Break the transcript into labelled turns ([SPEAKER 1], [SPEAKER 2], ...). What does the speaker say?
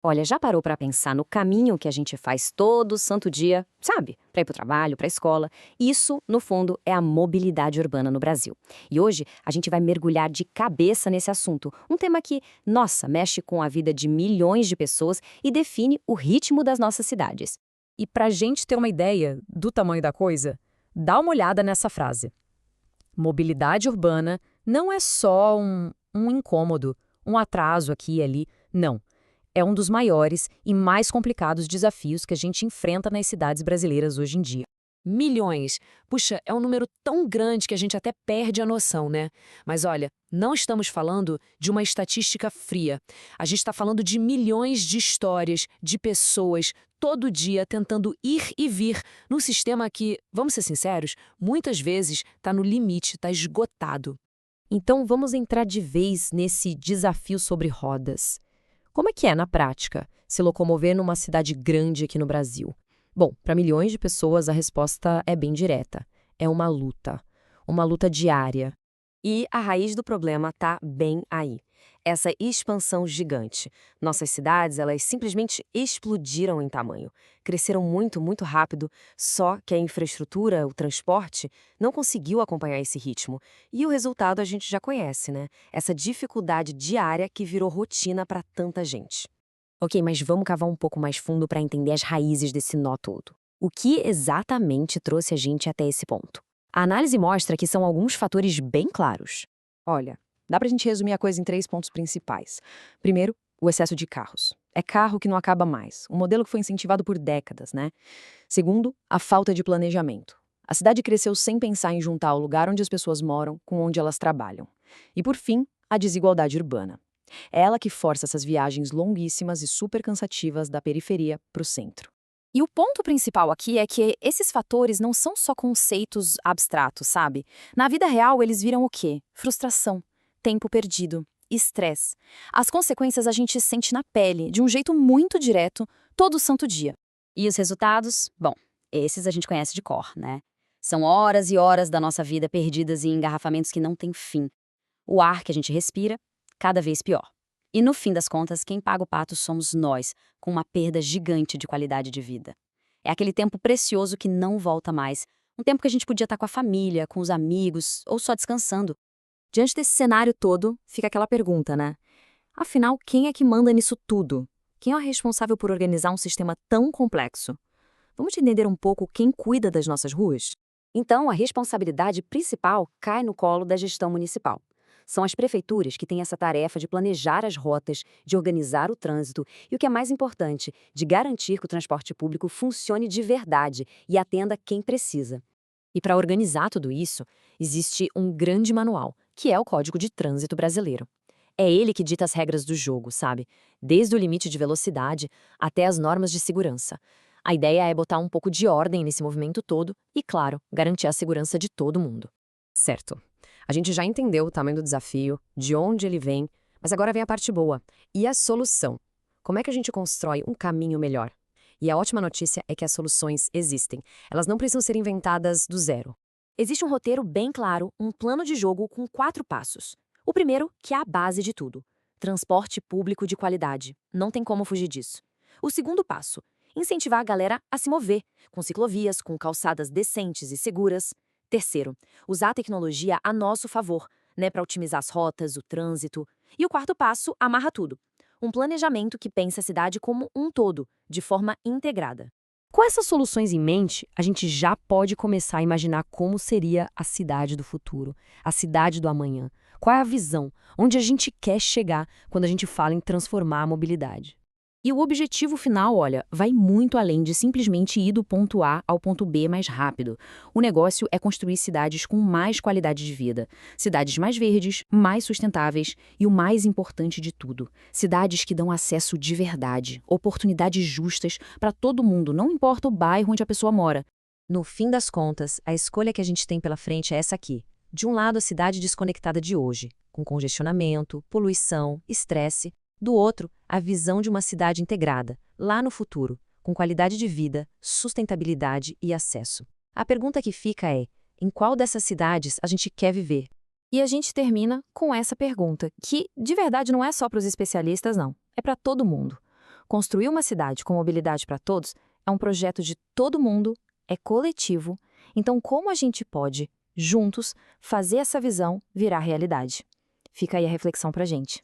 [SPEAKER 1] Olha, já parou para pensar no caminho que a gente faz todo santo dia, sabe? Para ir para o trabalho, para a escola. Isso, no fundo, é a mobilidade urbana no Brasil. E hoje a gente vai mergulhar de cabeça nesse assunto. Um tema que, nossa, mexe com a vida de milhões de pessoas e define o ritmo das nossas cidades.
[SPEAKER 2] E para a gente ter uma ideia do tamanho da coisa, dá uma olhada nessa frase. Mobilidade urbana não é só um incômodo, um atraso aqui e ali. Não. É um dos maiores e mais complicados desafios que a gente enfrenta nas cidades brasileiras hoje em dia.
[SPEAKER 3] Milhões. Puxa, é um número tão grande que a gente até perde a noção, né? Mas olha, não estamos falando de uma estatística fria. A gente está falando de milhões de histórias, de pessoas, todo dia tentando ir e vir num sistema que, vamos ser sinceros, muitas vezes está no limite, está esgotado.
[SPEAKER 2] Então vamos entrar de vez nesse desafio sobre rodas. Como é que é, na prática, se locomover numa cidade grande aqui no Brasil? Bom, para milhões de pessoas a resposta é bem direta. É uma luta diária.
[SPEAKER 1] E a raiz do problema está bem aí. Essa expansão gigante. Nossas cidades, elas simplesmente explodiram em tamanho. Cresceram muito, muito rápido, só que a infraestrutura, o transporte, não conseguiu acompanhar esse ritmo. E o resultado a gente já conhece, né? Essa dificuldade diária que virou rotina para tanta gente. Ok, mas vamos cavar um pouco mais fundo para entender as raízes desse nó todo. O que exatamente trouxe a gente até esse ponto? A análise mostra que são alguns fatores bem claros. Olha, dá pra gente resumir a coisa em 3 pontos principais. Primeiro, o excesso de carros. É carro que não acaba mais, um modelo que foi incentivado por décadas, né? Segundo, a falta de planejamento. A cidade cresceu sem pensar em juntar o lugar onde as pessoas moram com onde elas trabalham. E por fim, a desigualdade urbana. É ela que força essas viagens longuíssimas e super cansativas da periferia para o centro. E o ponto principal aqui é que esses fatores não são só conceitos abstratos, sabe? Na vida real, eles viram o quê? Frustração, tempo perdido, estresse. As consequências a gente sente na pele, de um jeito muito direto, todo santo dia.
[SPEAKER 4] E os resultados? Bom, esses a gente conhece de cor, né? São horas e horas da nossa vida perdidas em engarrafamentos que não têm fim. O ar que a gente respira, cada vez pior. E no fim das contas, quem paga o pato somos nós, com uma perda gigante de qualidade de vida. É aquele tempo precioso que não volta mais. Um tempo que a gente podia estar com a família, com os amigos, ou só descansando.
[SPEAKER 2] Diante desse cenário todo, fica aquela pergunta, né? Afinal, quem é que manda nisso tudo? Quem é o responsável por organizar um sistema tão complexo? Vamos entender um pouco quem cuida das nossas ruas?
[SPEAKER 1] Então, a responsabilidade principal cai no colo da gestão municipal. São as prefeituras que têm essa tarefa de planejar as rotas, de organizar o trânsito e, o que é mais importante, de garantir que o transporte público funcione de verdade e atenda quem precisa.
[SPEAKER 2] E para organizar tudo isso, existe um grande manual, que é o Código de Trânsito Brasileiro. É ele que dita as regras do jogo, sabe? Desde o limite de velocidade até as normas de segurança. A ideia é botar um pouco de ordem nesse movimento todo e, claro, garantir a segurança de todo mundo. Certo. A gente já entendeu o tamanho do desafio, de onde ele vem, mas agora vem a parte boa. E a solução? Como é que a gente constrói um caminho melhor? E a ótima notícia é que as soluções existem. Elas não precisam ser inventadas do zero.
[SPEAKER 1] Existe um roteiro bem claro, um plano de jogo com 4 passos. O primeiro, que é a base de tudo: transporte público de qualidade. Não tem como fugir disso. O segundo passo: incentivar a galera a se mover, com ciclovias, com calçadas decentes e seguras. Terceiro, usar a tecnologia a nosso favor, né, para otimizar as rotas, o trânsito. E o quarto passo amarra tudo: um planejamento que pensa a cidade como um todo, de forma integrada.
[SPEAKER 2] Com essas soluções em mente, a gente já pode começar a imaginar como seria a cidade do futuro, a cidade do amanhã. Qual é a visão? Onde a gente quer chegar quando a gente fala em transformar a mobilidade? E o objetivo final, olha, vai muito além de simplesmente ir do ponto A ao ponto B mais rápido. O negócio é construir cidades com mais qualidade de vida, cidades mais verdes, mais sustentáveis e o mais importante de tudo, cidades que dão acesso de verdade, oportunidades justas para todo mundo, não importa o bairro onde a pessoa mora. No fim das contas, a escolha que a gente tem pela frente é essa aqui. De um lado, a cidade desconectada de hoje, com congestionamento, poluição, estresse. Do outro, a visão de uma cidade integrada, lá no futuro, com qualidade de vida, sustentabilidade e acesso. A pergunta que fica é: em qual dessas cidades a gente quer viver?
[SPEAKER 1] E a gente termina com essa pergunta, que de verdade não é só para os especialistas, não. É para todo mundo. Construir uma cidade com mobilidade para todos é um projeto de todo mundo, é coletivo. Então, como a gente pode, juntos, fazer essa visão virar realidade? Fica aí a reflexão pra gente.